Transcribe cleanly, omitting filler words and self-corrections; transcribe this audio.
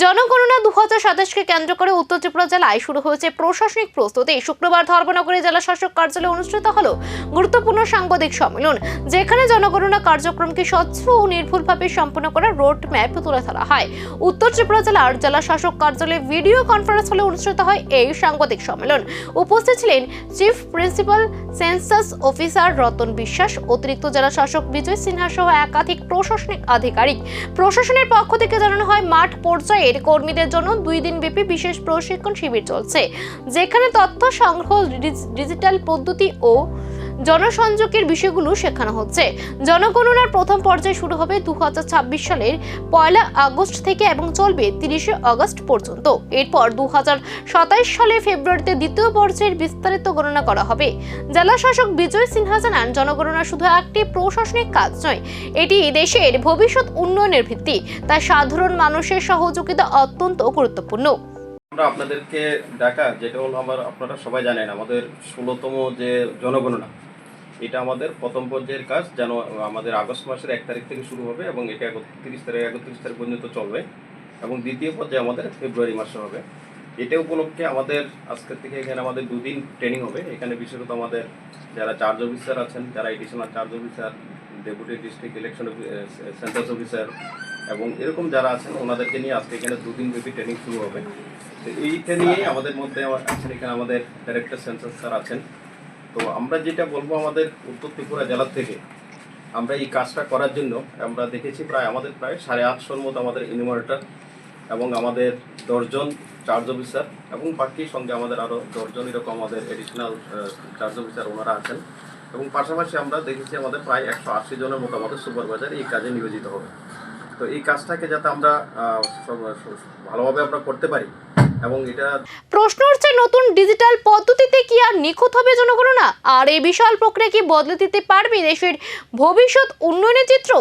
জনগণনা 2027কে কেন্দ্র করে উত্তর ত্রিপুরা জেলায় শুরু হয়েছে প্রশাসনিক প্রস্তুতি। শুক্রবার ধর্মনগরে জেলা শাসক কার্যালয়ে অনুষ্ঠিত হলো গুরুত্বপূর্ণ সাংবাদিক সম্মেলন, যেখানে জনগণনা কার্যক্রমকে স্বচ্ছ ও নির্ভুলভাবে সম্পন্ন করার রোড ম্যাপ তুলে ধরা হয়। উত্তর ত্রিপুরা জেলার জেলা শাসক কার্যালয়ে ভিডিও কনফারেন্স হলে অনুষ্ঠিত হয় এই সাংবাদিক সম্মেলন। উপস্থিত ছিলেন chief principal census officer Ratan বিশ্বাস, অতিরিক্ত জেলা শাসক বিজয় সিনহা সহ একাধিক প্রশাসনিক আধিকারিক। প্রশাসনের পক্ষ থেকে জানানো হয়, মাঠ পর্যায়ের কর্মীদের জন্য 2 দিন ব্যাপী বিশেষ প্রশিক্ষণ শিবির চলছে, যেখানে তথ্য সংগ্রহ, ডিজিটাল পদ্ধতি ও জনসংযোগের বিষয়গুলো শেখানো হচ্ছে। জনগণনার প্রথম পর্যায় শুরু হবে 2026 সালের 1 আগস্ট থেকে এবং চলবে 30 আগস্ট পর্যন্ত। এরপর 2027 সালের ফেব্রুয়ারিতে দ্বিতীয় পর্যায়ের বিস্তারিত গণনা করা হবে। জেলা শাসক বিজয় সিনহা জানান, জনগণনা শুধু একটি প্রশাসনিক কাজ নয়, এটি দেশের ভবিষ্যৎ উন্নয়নের ভিত্তি। তাই সাধারণ মানুষের সহযোগিতা অত্যন্ত গুরুত্বপূর্ণ। আমরা আপনাদেরকে ডাকা যেটা হলো, আপনারা সবাই জানেন আমাদের 16তম যে জনগণনা, এটা আমাদের প্রথম পর্যায়ের কাজ। যেন আমাদের আগস্ট মাসের 1 তারিখ থেকে শুরু হবে এবং এটা 31 তারিখ পর্যন্ত চলবে এবং দ্বিতীয় পর্যায়ে আমাদের ফেব্রুয়ারি মাসে হবে। এটা উপলক্ষে আমাদের আজকের থেকে এখানে আমাদের 2 দিন ট্রেনিং হবে। এখানে বিশেষত আমাদের যারা চার্জ অফিসার আছেন, যারা additional charge officer, deputy district election centre officer এবং এরকম যারা আছেন ওনাদেরকে নিয়ে আজকে এখানে 2 দিন ব্যাপী ট্রেনিং শুরু হবে। তো এইটা নিয়েই আমাদের মধ্যে আছেন এখানে আমাদের ডাইরেক্টর সেন্সাস স্যার আছেন। তো আমরা যেটা বলবো, আমাদের উত্তর ত্রিপুরা জেলা থেকে আমরা এই কাজটা করার জন্য আমরা দেখেছি আমাদের প্রায় 850 মতো আমাদের ইনুমারেটর এবং আমাদের 10 জন চার্জ অফিসার এবং বাকির সঙ্গে আমাদের আরও 10 জন এরকম আমাদের এডিশনাল চার্জ অফিসার ওনারা আছেন। এবং পাশাপাশি আমরা দেখেছি আমাদের প্রায় 180 জনের মতো আমাদের সুপারভাইজার এই কাজে নিয়োজিত হবে। তো এই কাজটাকে যাতে আমরা ভালোভাবে আমরা করতে পারি এবং এটা প্রশ্ন হচ্ছে, নতুন ডিজিটাল পদ্ধতিতে কি আর নিখুঁত হবে জনগণনা? আর এই বিশাল প্রক্রিয়া কি বদলে দিতে পারবে দেশের ভবিষ্যৎ উন্নয়নের চিত্র?